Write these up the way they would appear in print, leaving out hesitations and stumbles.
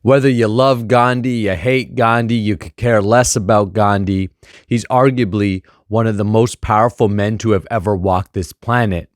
Whether you love Gandhi, you hate Gandhi, you could care less about Gandhi, he's arguably one of the most powerful men to have ever walked this planet.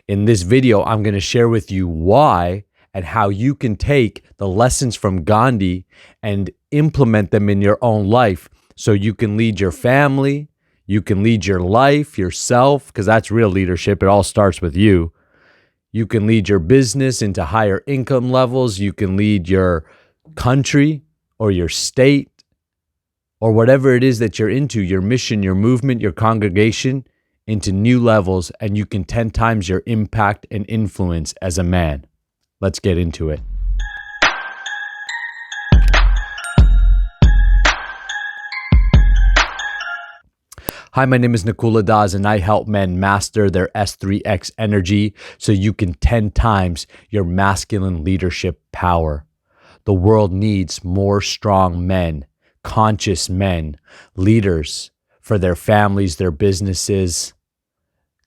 In this video, I'm going to share with you why and how you can take the lessons from Gandhi and implement them in your own life so you can lead your family, you can lead your life, yourself, because that's real leadership. It all starts with you. You can lead your business into higher income levels. You can lead your country or your state or whatever it is that you're into, your mission, your movement, your congregation, into new levels, and you can 10 times your impact and influence as a man. Let's get into it. Hi, my name is Nakula Das, and I help men master their S3X energy so you can 10 times your masculine leadership power. The world needs more strong men, conscious men, leaders for their families, their businesses,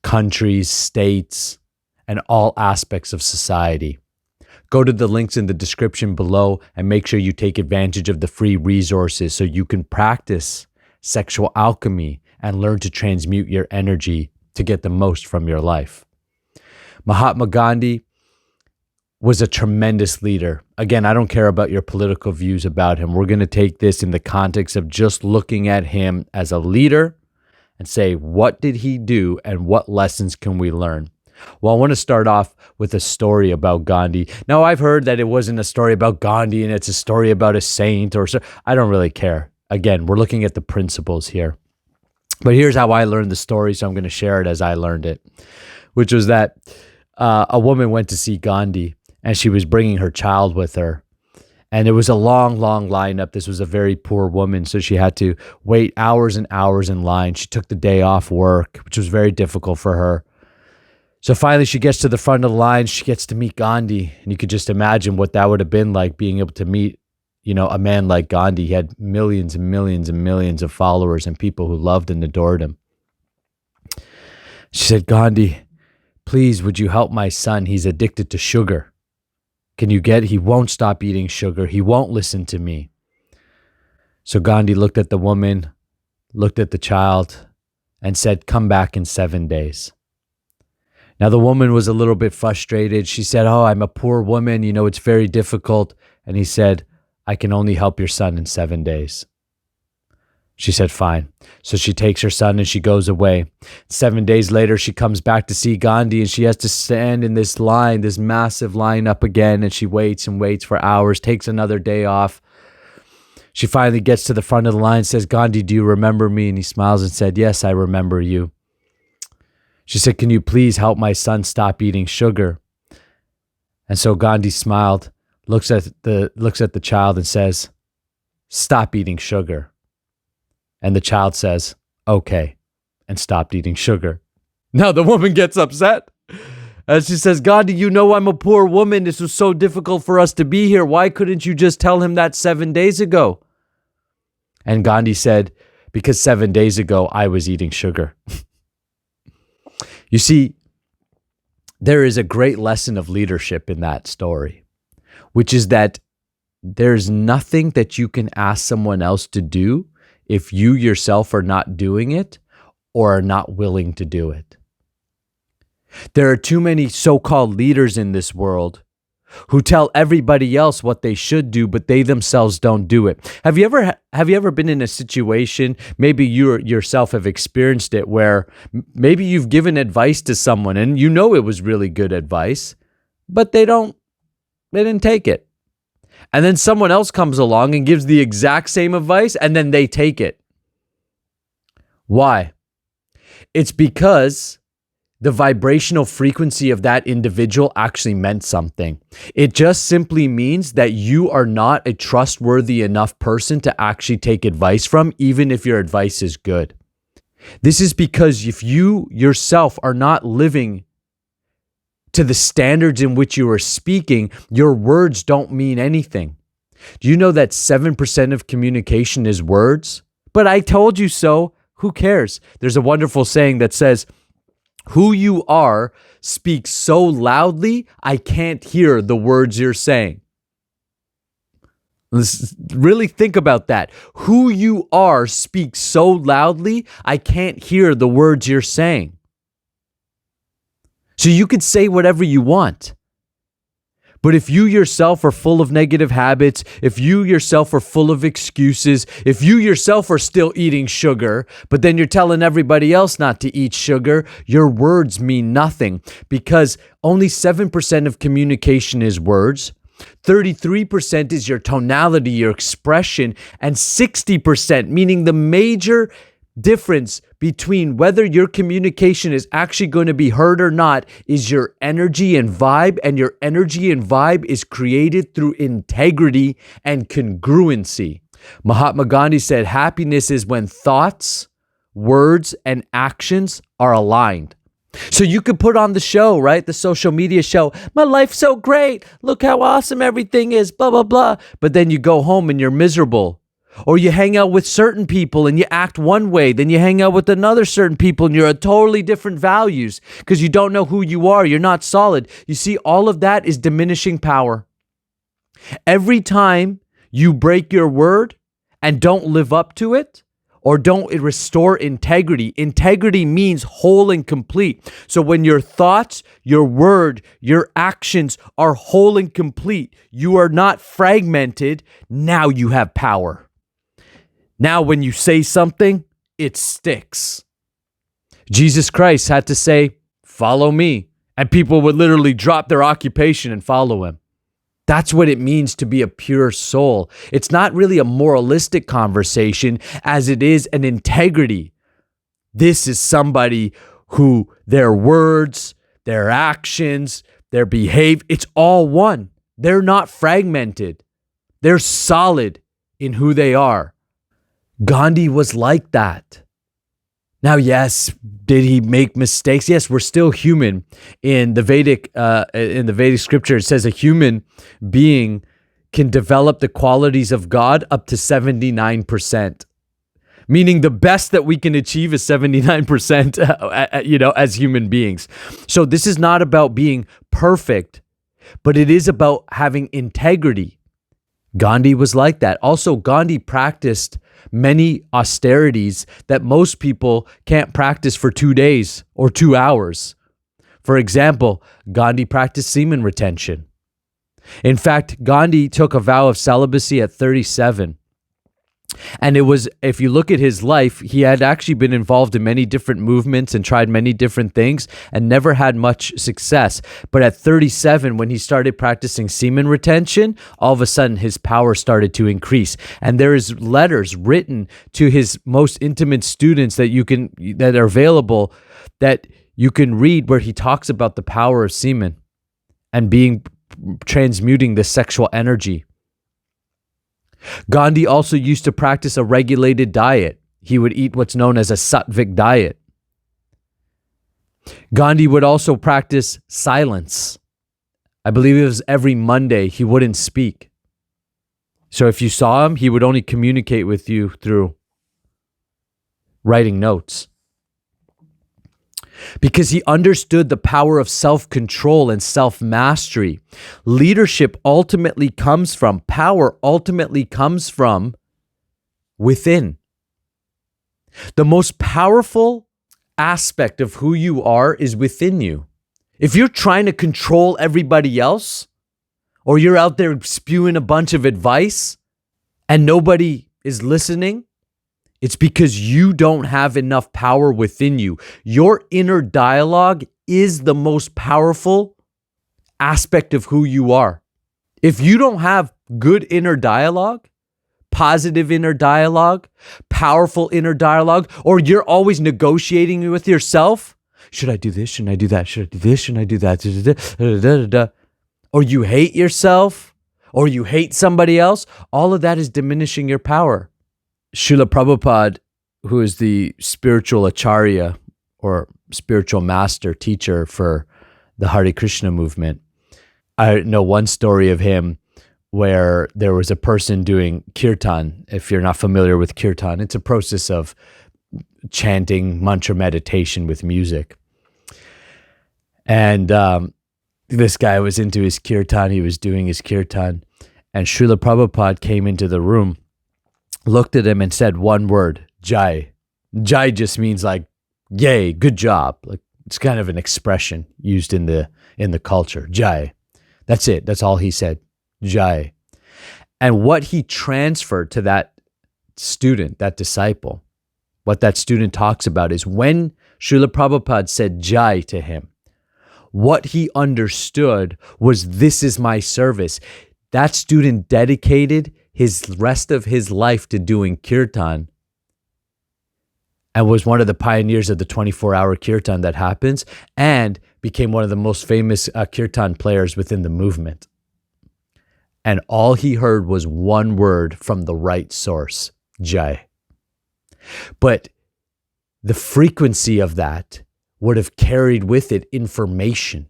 countries, states, and all aspects of society. Go to the links in the description below and make sure you take advantage of the free resources so you can practice sexual alchemy and learn to transmute your energy to get the most from your life. Mahatma Gandhi was a tremendous leader. Again, I don't care about your political views about him. We're going to take this in the context of just looking at him as a leader and say, what did he do and what lessons can we learn? Well, I want to start off with a story about Gandhi. Now, I've heard that it wasn't a story about Gandhi and it's a story about a saint or so. I don't really care. Again, we're looking at the principles here. But here's how I learned the story, so I'm going to share it as I learned it, which was that a woman went to see Gandhi, and she was bringing her child with her. And it was a long, long lineup. This was a very poor woman, so she had to wait hours and hours in line. She took the day off work, which was very difficult for her. So finally, she gets to the front of the line. She gets to meet Gandhi, and you could just imagine what that would have been like, being able to meet a man like Gandhi. He had millions and millions and millions of followers and people who loved and adored him. She said, Gandhi, please, would you help my son? He's addicted to sugar. He won't stop eating sugar. He won't listen to me. So Gandhi looked at the woman, looked at the child, and said, come back in 7 days. Now the woman was a little bit frustrated. She said, oh, I'm a poor woman. It's very difficult. And he said, I can only help your son in 7 days. She said, fine. So she takes her son and she goes away. 7 days later, she comes back to see Gandhi and she has to stand in this line, this massive line up again. And she waits and waits for hours, takes another day off. She finally gets to the front of the line, says, Gandhi, do you remember me? And he smiles and said, yes, I remember you. She said, can you please help my son stop eating sugar? And so Gandhi smiled, looks at the child and says, stop eating sugar. And the child says, okay, and stopped eating sugar. Now the woman gets upset. And she says, Gandhi, I'm a poor woman. This was so difficult for us to be here. Why couldn't you just tell him that 7 days ago? And Gandhi said, because 7 days ago, I was eating sugar. You see, there is a great lesson of leadership in that story, which is that there's nothing that you can ask someone else to do if you yourself are not doing it or are not willing to do it. There are too many so-called leaders in this world who tell everybody else what they should do, but they themselves don't do it. Have you ever been in a situation, maybe you yourself have experienced it, where maybe you've given advice to someone and it was really good advice, but they didn't take it. And then someone else comes along and gives the exact same advice, and then they take it. Why? It's because the vibrational frequency of that individual actually meant something. It just simply means that you are not a trustworthy enough person to actually take advice from, even if your advice is good. This is because if you yourself are not living to the standards in which you are speaking, your words don't mean anything. Do you know that 7% of communication is words? But I told you so. Who cares? There's a wonderful saying that says, who you are speaks so loudly, I can't hear the words you're saying. Let's really think about that. Who you are speaks so loudly, I can't hear the words you're saying. So you could say whatever you want. But if you yourself are full of negative habits, if you yourself are full of excuses, if you yourself are still eating sugar, but then you're telling everybody else not to eat sugar, your words mean nothing, because only 7% of communication is words. 33% is your tonality, your expression, and 60%, meaning the major difference between whether your communication is actually going to be heard or not is your energy and vibe, and your energy and vibe is created through integrity and congruency. Mahatma Gandhi said, happiness is when thoughts, words, and actions are aligned. So you could put on the show, right? The social media show. My life's so great. Look how awesome everything is, blah, blah, blah. But then you go home and you're miserable. Or you hang out with certain people and you act one way. Then you hang out with another certain people and you're a totally different values because you don't know who you are. You're not solid. You see, all of that is diminishing power. Every time you break your word and don't live up to it, or don't restore integrity. Integrity means whole and complete. So when your thoughts, your word, your actions are whole and complete, you are not fragmented, now you have power. Now when you say something, it sticks. Jesus Christ had to say, follow me. And people would literally drop their occupation and follow him. That's what it means to be a pure soul. It's not really a moralistic conversation as it is an integrity. This is somebody who their words, their actions, their behavior, it's all one. They're not fragmented. They're solid in who they are. Gandhi was like that. Now, yes, did he make mistakes? Yes, we're still human. In the Vedic scripture, it says a human being can develop the qualities of God up to 79%. Meaning the best that we can achieve is 79%, as human beings. So this is not about being perfect, but it is about having integrity. Gandhi was like that. Also, Gandhi practiced many austerities that most people can't practice for 2 days or 2 hours. For example, Gandhi practiced semen retention. In fact, Gandhi took a vow of celibacy at 37. And it was, if you look at his life, he had actually been involved in many different movements and tried many different things and never had much success. But at 37, when he started practicing semen retention, all of a sudden his power started to increase. And there is letters written to his most intimate students that are available that you can read where he talks about the power of semen and transmuting the sexual energy. Gandhi also used to practice a regulated diet. He would eat what's known as a sattvic diet. Gandhi would also practice silence. I believe it was every Monday he wouldn't speak. So if you saw him, he would only communicate with you through writing notes. Because he understood the power of self-control and self-mastery. Leadership ultimately comes from, power ultimately comes from within. The most powerful aspect of who you are is within you. If you're trying to control everybody else, or you're out there spewing a bunch of advice and nobody is listening, it's because you don't have enough power within you. Your inner dialogue is the most powerful aspect of who you are. If you don't have good inner dialogue, positive inner dialogue, powerful inner dialogue, or you're always negotiating with yourself, should I do this? Shouldn't I do that? Should I do this? Shouldn't I do that? Or you hate yourself, or you hate somebody else, all of that is diminishing your power. Srila Prabhupada, who is the spiritual acharya or spiritual master teacher for the Hare Krishna movement, I know one story of him where there was a person doing kirtan. If you're not familiar with kirtan, it's a process of chanting mantra meditation with music. And this guy was into his kirtan. He was doing his kirtan. And Srila Prabhupada came into the room, looked at him and said one word, Jai. Jai just means like, yay, good job. Like it's kind of an expression used in the culture. Jai. That's it. That's all he said. Jai. And what he transferred to that student, that disciple, what that student talks about is when Srila Prabhupada said Jai to him, what he understood was, this is my service. That student dedicated his rest of his life to doing kirtan and was one of the pioneers of the 24-hour kirtan that happens, and became one of the most famous kirtan players within the movement. And all he heard was one word from the right source, Jai. But the frequency of that would have carried with it information.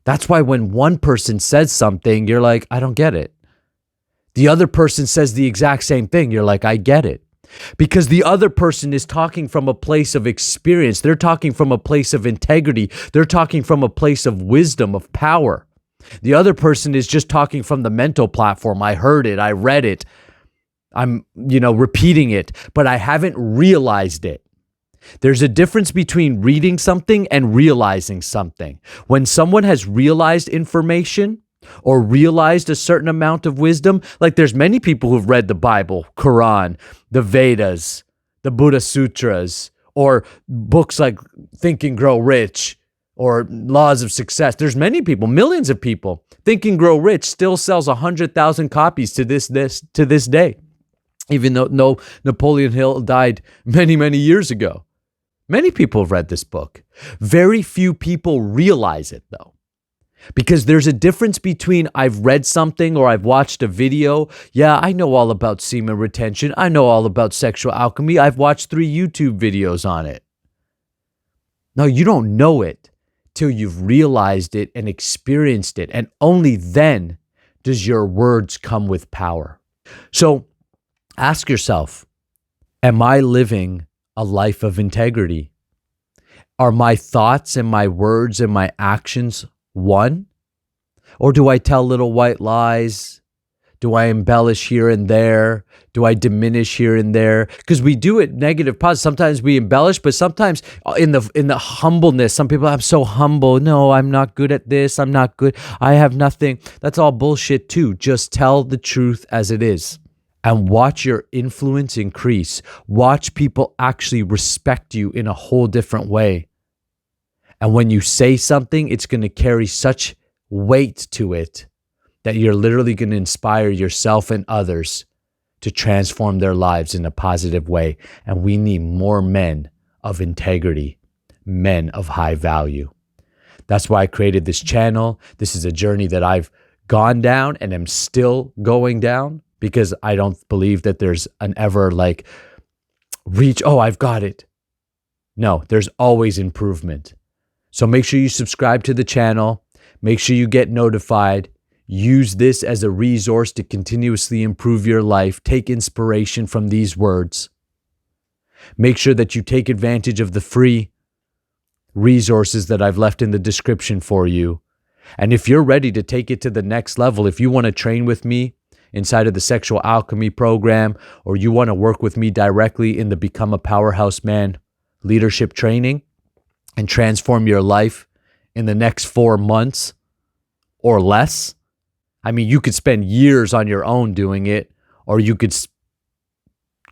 That's why when one person says something, you're like, I don't get it. The other person says the exact same thing. You're like, I get it. Because the other person is talking from a place of experience. They're talking from a place of integrity. They're talking from a place of wisdom, of power. The other person is just talking from the mental platform. I heard it. I read it. I'm, repeating it, but I haven't realized it. There's a difference between reading something and realizing something. When someone has realized information or realized a certain amount of wisdom, like there's many people who've read the Bible, Quran, the Vedas, the Buddha Sutras, or books like Think and Grow Rich or Laws of Success. There's many people, millions of people. Think and Grow Rich still sells 100,000 copies to this day, even though Napoleon Hill died many, many years ago. Many people have read this book. Very few people realize it, though. Because there's a difference between I've read something or I've watched a video. Yeah, I know all about semen retention. I know all about sexual alchemy. I've watched 3 YouTube videos on it. No, you don't know it till you've realized it and experienced it. And only then does your words come with power. So ask yourself, am I living a life of integrity? Are my thoughts and my words and my actions one? Or do I tell little white lies? Do I embellish here and there? Do I diminish here and there? Because we do it negative, positive. Sometimes we embellish, but sometimes in the humbleness, some people, I'm so humble. No, I'm not good at this. I'm not good. I have nothing. That's all bullshit too. Just tell the truth as it is. And watch your influence increase. Watch people actually respect you in a whole different way. And when you say something, it's going to carry such weight to it that you're literally going to inspire yourself and others to transform their lives in a positive way. And we need more men of integrity, men of high value. That's why I created this channel. This is a journey that I've gone down and am still going down, because I don't believe that there's an ever reach, oh, I've got it. No, there's always improvement. So make sure you subscribe to the channel. Make sure you get notified. Use this as a resource to continuously improve your life. Take inspiration from these words. Make sure that you take advantage of the free resources that I've left in the description for you. And if you're ready to take it to the next level, if you want to train with me inside of the Sexual Alchemy program, or you want to work with me directly in the Become a Powerhouse Man leadership training and transform your life in the next 4 months or less. I mean, you could spend years on your own doing it, or you could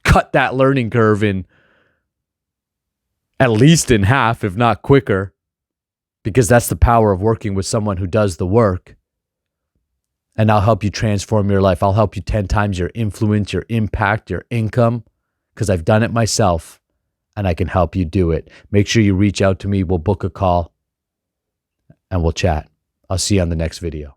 cut that learning curve in at least in half, if not quicker, because that's the power of working with someone who does the work. And I'll help you transform your life. I'll help you 10 times your influence, your impact, your income, because I've done it myself and I can help you do it. Make sure you reach out to me. We'll book a call and we'll chat. I'll see you on the next video.